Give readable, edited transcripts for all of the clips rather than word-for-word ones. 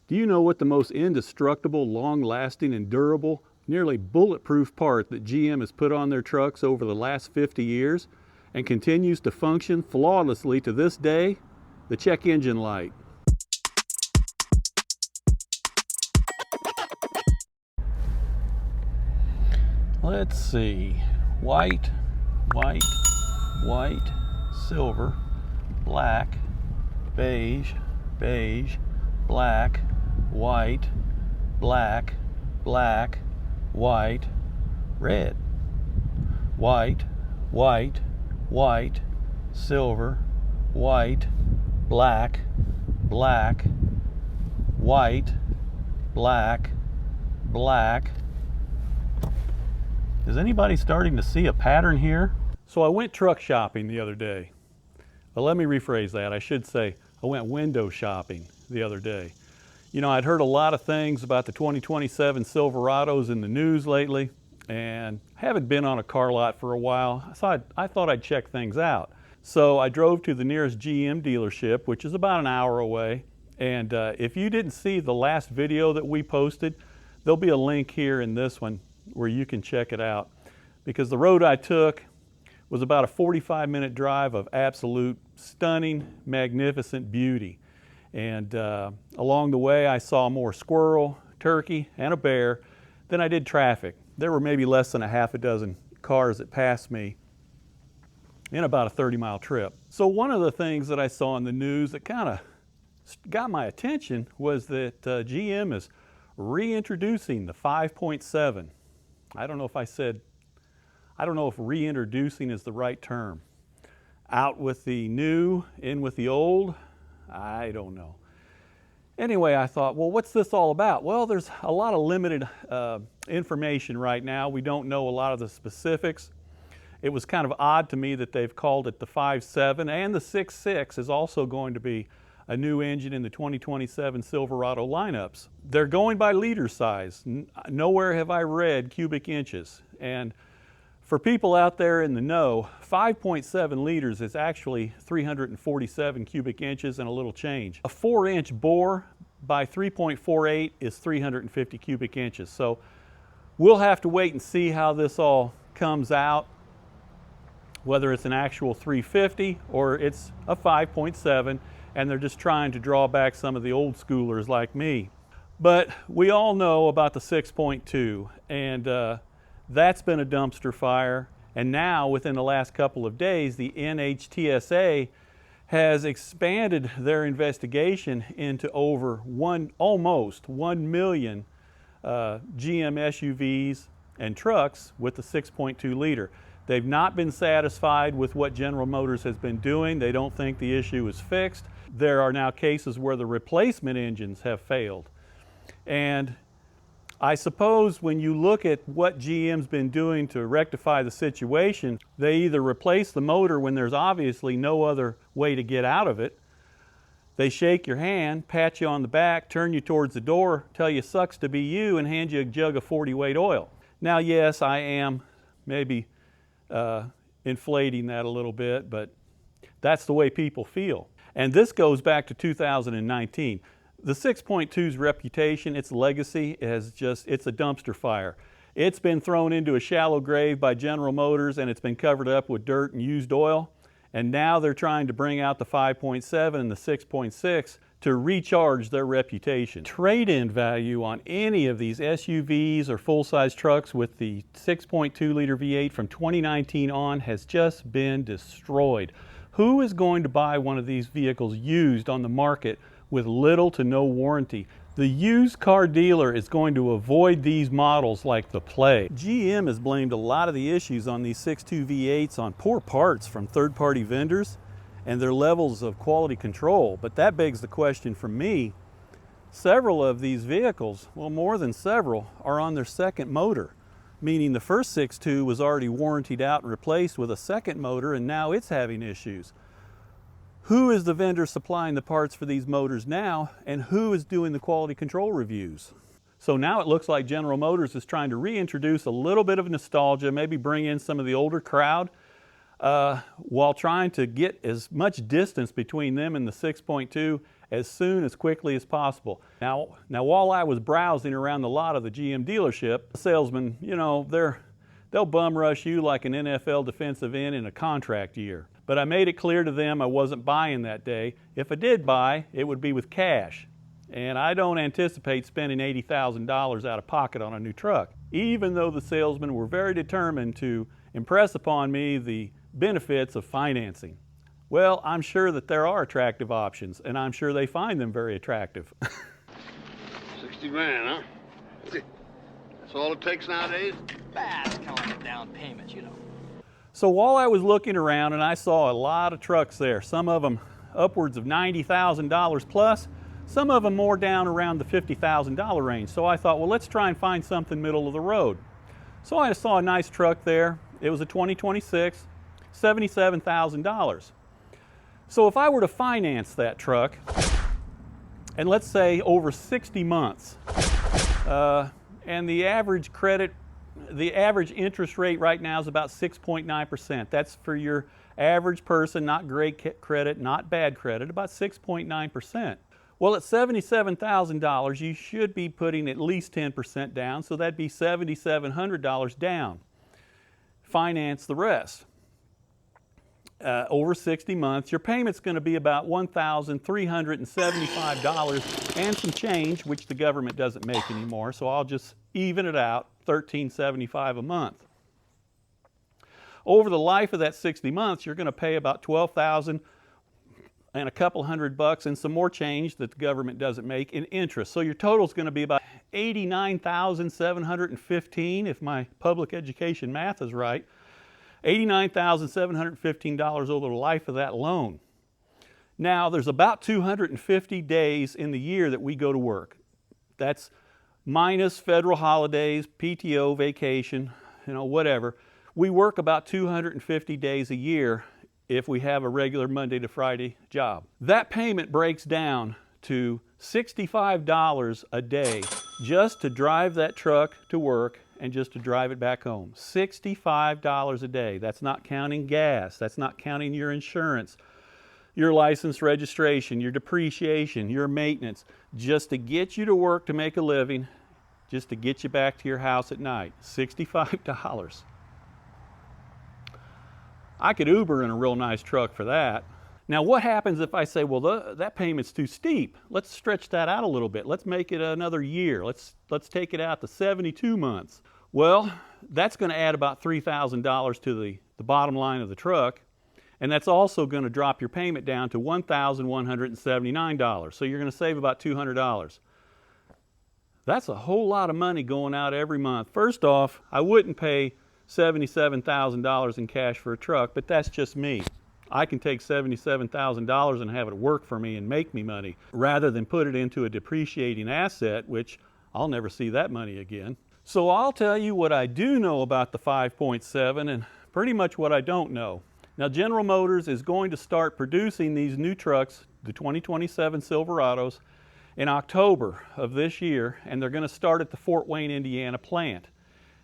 Do you know what the most indestructible, long-lasting, and durable, nearly bulletproof part that GM has put on their trucks over the last 50 years and continues to function flawlessly to this day? The check engine light. Let's see. White, white, white, silver, black, beige, beige, black, white, black, black, white, red. White, white, white, silver, white, black, black, white, black, black. Is anybody starting to see a pattern here? So I went truck shopping the other day. Well, let me rephrase that. I should say I went window shopping the other day. You know, I'd heard a lot of things about the 2027 Silverados in the news lately, and haven't been on a car lot for a while. I thought I'd check things out. So I drove to the nearest GM dealership, which is about an hour away. And if you didn't see the last video that we posted, there'll be a link here in this one where you can check it out, because the road I took was about a 45-minute drive of absolute stunning, magnificent beauty. And along the way I saw more squirrel, turkey, and a bear than I did traffic. There were maybe less than a half a dozen cars that passed me in about a 30-mile trip. So one of the things that I saw in the news that kind of got my attention was that GM is reintroducing the 5.7. I don't know if reintroducing is the right term. Out with the new, in with the old, I don't know. Anyway, I thought, well, what's this all about? Well, there's a lot of limited information right now. We don't know a lot of the specifics. It was kind of odd to me that they've called it the 5.7, and the 6.6 is also going to be a new engine in the 2027 Silverado lineups. They're going by liter size. Nowhere have I read cubic inches. And for people out there in the know, 5.7 liters is actually 347 cubic inches and a little change. A 4-inch bore by 3.48 is 350 cubic inches. So we'll have to wait and see how this all comes out, whether it's an actual 350 or it's a 5.7, and they're just trying to draw back some of the old schoolers like me. But we all know about the 6.2, and that's been a dumpster fire. And now, within the last couple of days, the NHTSA has expanded their investigation into over almost 1 million GM SUVs and trucks with the 6.2 liter. They've not been satisfied with what General Motors has been doing. They don't think the issue is fixed. There are now cases where the replacement engines have failed. And I suppose when you look at what GM's been doing to rectify the situation, they either replace the motor when there's obviously no other way to get out of it. They shake your hand, pat you on the back, turn you towards the door, tell you sucks to be you, and hand you a jug of 40-weight oil. Now, yes, I am maybe inflating that a little bit, but that's the way people feel. And this goes back to 2019. The 6.2's reputation, its legacy, it's a dumpster fire. It's been thrown into a shallow grave by General Motors, and it's been covered up with dirt and used oil. And now they're trying to bring out the 5.7 and the 6.6 to recharge their reputation. Trade-in value on any of these SUVs or full-size trucks with the 6.2 liter V8 from 2019 on has just been destroyed. Who is going to buy one of these vehicles used on the market with little to no warranty? The used car dealer is going to avoid these models like the plague. GM has blamed a lot of the issues on these 6.2 V8s on poor parts from third-party vendors and their levels of quality control. But that begs the question for me, several of these vehicles, well, more than several, are on their second motor, meaning the first 6.2 was already warrantied out and replaced with a second motor, and now it's having issues. Who is the vendor supplying the parts for these motors now, and who is doing the quality control reviews? So now it looks like General Motors is trying to reintroduce a little bit of nostalgia, maybe bring in some of the older crowd, while trying to get as much distance between them and the 6.2 as quickly as possible. Now while I was browsing around the lot of the GM dealership, the salesman, you know, they'll bum rush you like an NFL defensive end in a contract year. But I made it clear to them I wasn't buying that day. If I did buy, it would be with cash. And I don't anticipate spending $80,000 out of pocket on a new truck, even though the salesmen were very determined to impress upon me the benefits of financing. Well, I'm sure that there are attractive options, and I'm sure they find them very attractive. 60 grand, huh? That's all it takes nowadays? It's kind of like a down payment, you know. So while I was looking around, and I saw a lot of trucks there, some of them upwards of $90,000 plus, some of them more down around the $50,000 range. So I thought, well, let's try and find something middle of the road. So I saw a nice truck there. It was a 2026, $77,000. So if I were to finance that truck, and let's say over 60 months, and the average interest rate right now is about 6.9%. That's for your average person, not great credit, not bad credit, about 6.9%. Well, at $77,000, you should be putting at least 10% down, so that'd be $7,700 down. Finance the rest. Over 60 months, your payment's going to be about $1,375 and some change, which the government doesn't make anymore, so I'll just even it out, $1,375 a month. Over the life of that 60 months, you're going to pay about $12,000 and a couple $100 and some more change that the government doesn't make in interest. So your total is going to be about $89,715, if my public education math is right. $89,715 over the life of that loan. Now, there's about 250 days in the year that we go to work. That's minus federal holidays, PTO, vacation, you know, whatever. We work about 250 days a year if we have a regular Monday to Friday job. That payment breaks down to $65 a day just to drive that truck to work and just to drive it back home. $65 a day. That's not counting gas. That's not counting your insurance, your license registration, your depreciation, your maintenance, just to get you to work to make a living, just to get you back to your house at night. $65. I could Uber in a real nice truck for that. Now what happens if I say, well, that payment's too steep. Let's stretch that out a little bit. Let's make it another year. Let's take it out to 72 months. Well, that's going to add about $3,000 to the bottom line of the truck, and that's also going to drop your payment down to $1,179. So you're going to save about $200. That's a whole lot of money going out every month. First off, I wouldn't pay $77,000 in cash for a truck, but that's just me. I can take $77,000 and have it work for me and make me money, rather than put it into a depreciating asset, which I'll never see that money again. So I'll tell you what I do know about the 5.7 and pretty much what I don't know. Now, General Motors is going to start producing these new trucks, the 2027 Silverados, in October of this year, and they're going to start at the Fort Wayne, Indiana plant.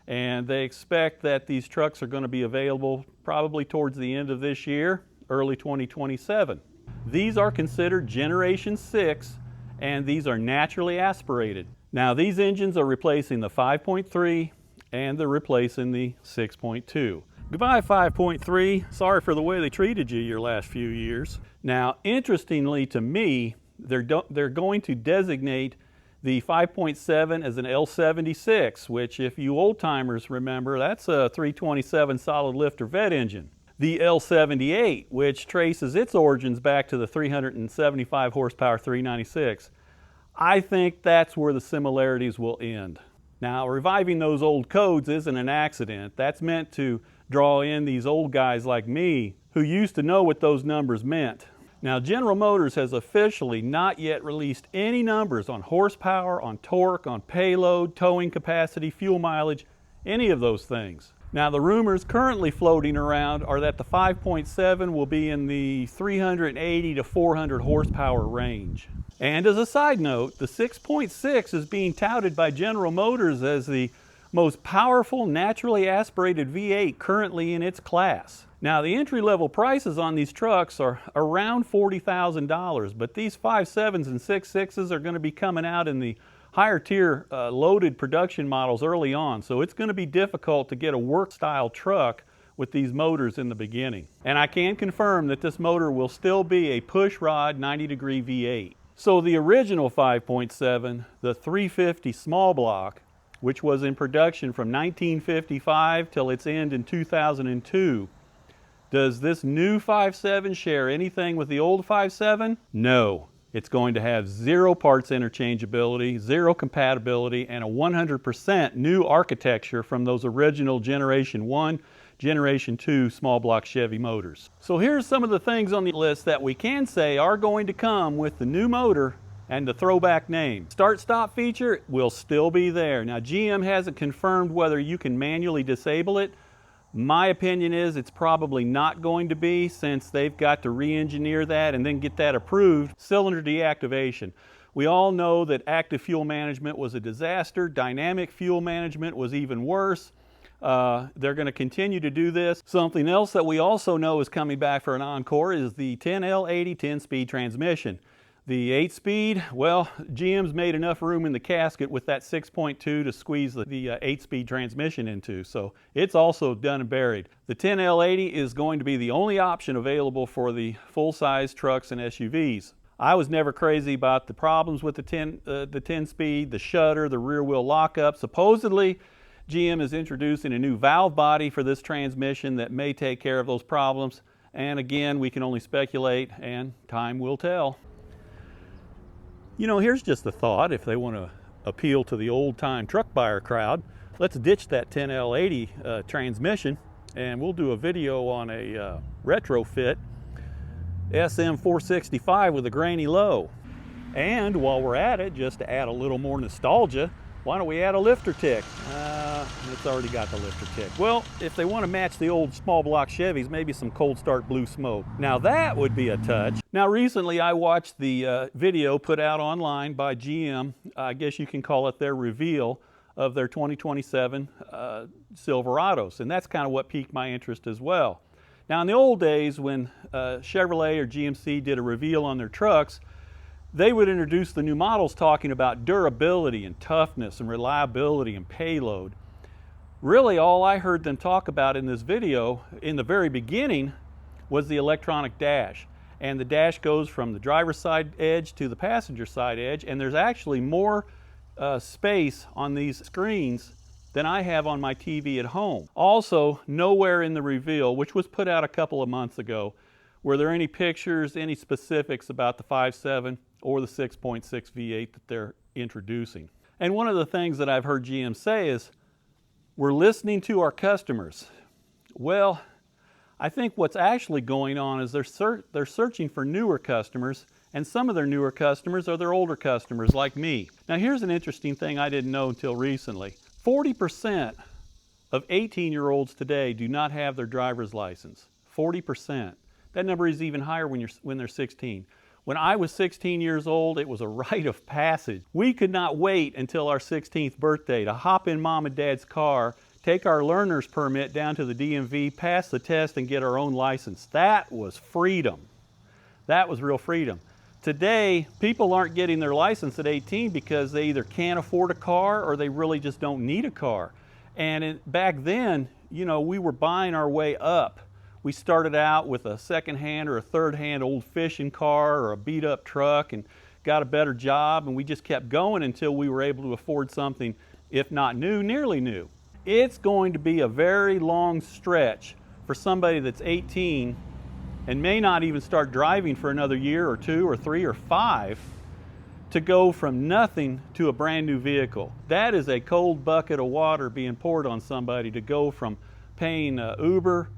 And they expect that these trucks are going to be available probably towards the end of this year, early 2027. These are considered Generation 6, and these are naturally aspirated. Now, these engines are replacing the 5.3 and they're replacing the 6.2. Goodbye 5.3, sorry for the way they treated you your last few years. Now, interestingly to me, they're going to designate the 5.7 as an L76, which if you old timers remember, that's a 327 solid lifter vet engine. The L78, which traces its origins back to the 375 horsepower 396. I think that's where the similarities will end. Now, reviving those old codes isn't an accident. That's meant to draw in these old guys like me who used to know what those numbers meant. Now, General Motors has officially not yet released any numbers on horsepower, on torque, on payload, towing capacity, fuel mileage, any of those things. Now, the rumors currently floating around are that the 5.7 will be in the 380 to 400 horsepower range. And as a side note, the 6.6 is being touted by General Motors as the most powerful naturally aspirated V8 currently in its class. Now the entry-level prices on these trucks are around $40,000, but these 5.7s and 6.6s are going to be coming out in the higher tier loaded production models early on, so it's going to be difficult to get a work style truck with these motors in the beginning. And I can confirm that this motor will still be a push rod 90-degree V8. So the original 5.7, the 350 small block, which was in production from 1955 till its end in 2002, does this new 5.7 share anything with the old 5.7? No. It's going to have 0 parts interchangeability, 0 compatibility, and a 100% new architecture from those original Generation 1, Generation 2 small block Chevy motors. So here's some of the things on the list that we can say are going to come with the new motor and the throwback name. Start-stop feature will still be there. Now GM hasn't confirmed whether you can manually disable it. My opinion is it's probably not going to be, since they've got to re-engineer that and then get that approved. Cylinder deactivation. We all know that active fuel management was a disaster. Dynamic fuel management was even worse. They're going to continue to do this. Something else that we also know is coming back for an encore is the 10L80 10-speed transmission. The 8-speed, well, GM's made enough room in the casket with that 6.2 to squeeze the 8-speed transmission into, so it's also done and buried. The 10L80 is going to be the only option available for the full-size trucks and SUVs. I was never crazy about the problems with the 10-speed, the shutter, the rear wheel lockup. Supposedly, GM is introducing a new valve body for this transmission that may take care of those problems. And again, we can only speculate, and time will tell. You know, here's just a thought. If they want to appeal to the old-time truck buyer crowd, let's ditch that 10L80 transmission, and we'll do a video on a retrofit SM465 with a granny low. And while we're at it, just to add a little more nostalgia, why don't we add a lifter tick? It's already got the lifter tick. Well, if they want to match the old small block Chevys, maybe some cold start blue smoke. Now that would be a touch. Now recently I watched the video put out online by GM, I guess you can call it their reveal of their 2027 Silverados, and that's kind of what piqued my interest as well. Now in the old days when Chevrolet or GMC did a reveal on their trucks, they would introduce the new models talking about durability and toughness and reliability and payload. Really all I heard them talk about in this video in the very beginning was the electronic dash. And the dash goes from the driver's side edge to the passenger side edge, and there's actually more space on these screens than I have on my TV at home. Also, nowhere in the reveal, which was put out a couple of months ago, were there any pictures, any specifics about the 5.7 or the 6.6 V8 that they're introducing. And one of the things that I've heard GM say is, we're listening to our customers. Well, I think what's actually going on is they're searching for newer customers, and some of their newer customers are their older customers like me. Now here's an interesting thing I didn't know until recently. 40% of 18-year-olds today do not have their driver's license. 40%. That number is even higher when they're 16. When I was 16 years old, it was a rite of passage. We could not wait until our 16th birthday to hop in mom and dad's car, take our learner's permit down to the DMV, pass the test, and get our own license. That was freedom. That was real freedom. Today, people aren't getting their license at 18 because they either can't afford a car or they really just don't need a car. And back then, you know, we were buying our way up. We started out with a second-hand or a third-hand old fishing car or a beat-up truck and got a better job, and we just kept going until we were able to afford something, if not new, nearly new. It's going to be a very long stretch for somebody that's 18 and may not even start driving for another year or 2 or 3 or 5 to go from nothing to a brand new vehicle. That is a cold bucket of water being poured on somebody to go from paying Uber,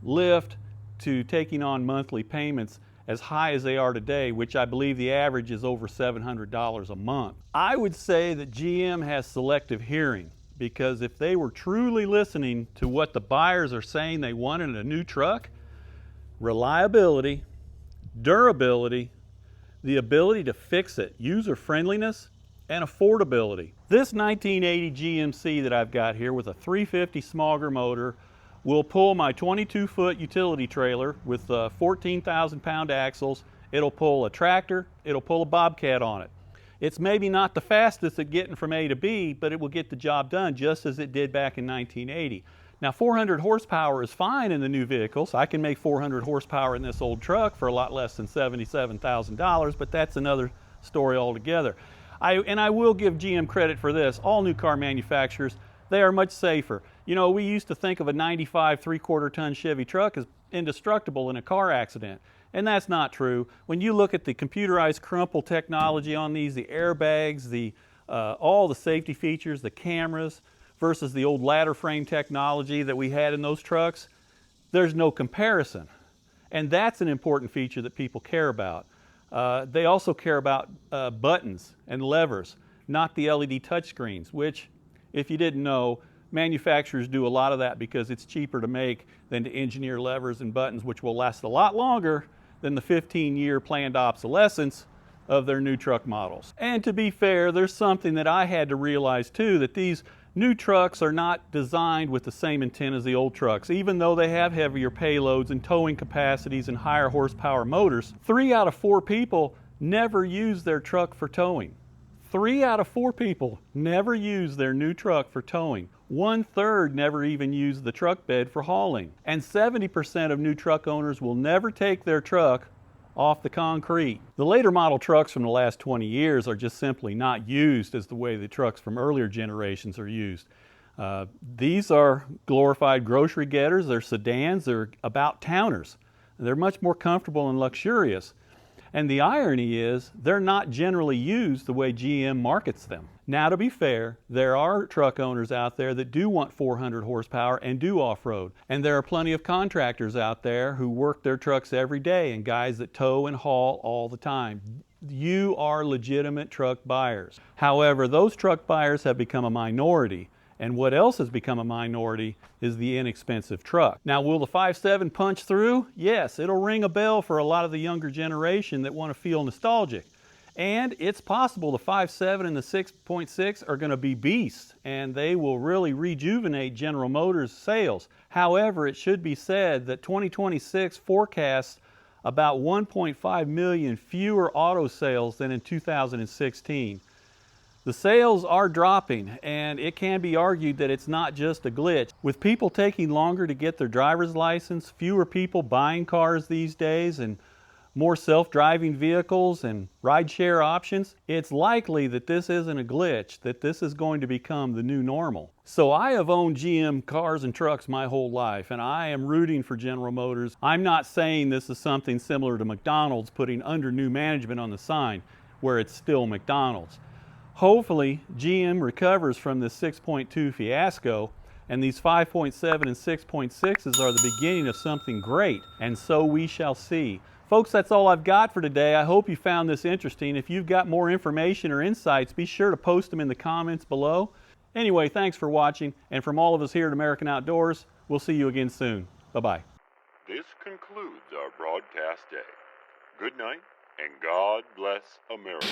Lyft, to taking on monthly payments as high as they are today, which I believe the average is over $700 a month. I would say that GM has selective hearing, because if they were truly listening to what the buyers are saying they want in a new truck, reliability, durability, the ability to fix it, user friendliness, and affordability. This 1980 GMC that I've got here with a 350 Smauger motor will pull my 22-foot utility trailer with 14,000 pound axles. It'll pull a tractor, it'll pull a Bobcat on it. It's maybe not the fastest at getting from A to B, but it will get the job done just as it did back in 1980. Now 400 horsepower is fine in the new vehicles. I can make 400 horsepower in this old truck for a lot less than $77,000, but that's another story altogether. I will give GM credit for this. All new car manufacturers, they are much safer. You know, we used to think of a 95 3/4 ton Chevy truck as indestructible in a car accident, and that's not true. When you look at the computerized crumple technology on these, the airbags, all the safety features, the cameras, versus the old ladder frame technology that we had in those trucks, there's no comparison. And that's an important feature that people care about. They also care about buttons and levers, not the LED touchscreens, which, if you didn't know, manufacturers do a lot of that because it's cheaper to make than to engineer levers and buttons, which will last a lot longer than the 15-year planned obsolescence of their new truck models. And to be fair, there's something that I had to realize too, that these new trucks are not designed with the same intent as the old trucks. Even though they have heavier payloads and towing capacities and higher horsepower motors, 3 out of 4 people never use their truck for towing. 3 out of 4 people never use their new truck for towing. 1/3 never even use the truck bed for hauling. And 70% of new truck owners will never take their truck off the concrete. The later model trucks from the last 20 years are just simply not used as the way the trucks from earlier generations are used. These are glorified grocery getters, they're sedans, they're about towners. They're much more comfortable and luxurious. And the irony is, they're not generally used the way GM markets them. Now, to be fair, there are truck owners out there that do want 400 horsepower and do off-road. And there are plenty of contractors out there who work their trucks every day and guys that tow and haul all the time. You are legitimate truck buyers. However, those truck buyers have become a minority. And what else has become a minority is the inexpensive truck. Now, will the 5.7 punch through? Yes, it'll ring a bell for a lot of the younger generation that want to feel nostalgic. And it's possible the 5.7 and the 6.6 are going to be beasts, and they will really rejuvenate General Motors sales. However, it should be said that 2026 forecasts about 1.5 million fewer auto sales than in 2016. The sales are dropping, and it can be argued that it's not just a glitch. With people taking longer to get their driver's license, fewer people buying cars these days, and more self-driving vehicles and ride-share options, it's likely that this isn't a glitch, that this is going to become the new normal. So I have owned GM cars and trucks my whole life, and I am rooting for General Motors. I'm not saying this is something similar to McDonald's putting under new management on the sign, where it's still McDonald's. Hopefully, GM recovers from this 6.2 fiasco, and these 5.7 and 6.6s are the beginning of something great, and so we shall see. Folks, that's all I've got for today. I hope you found this interesting. If you've got more information or insights, be sure to post them in the comments below. Anyway, thanks for watching, and from all of us here at American Outdoors, we'll see you again soon. Bye-bye. This concludes our broadcast day. Good night, and God bless America.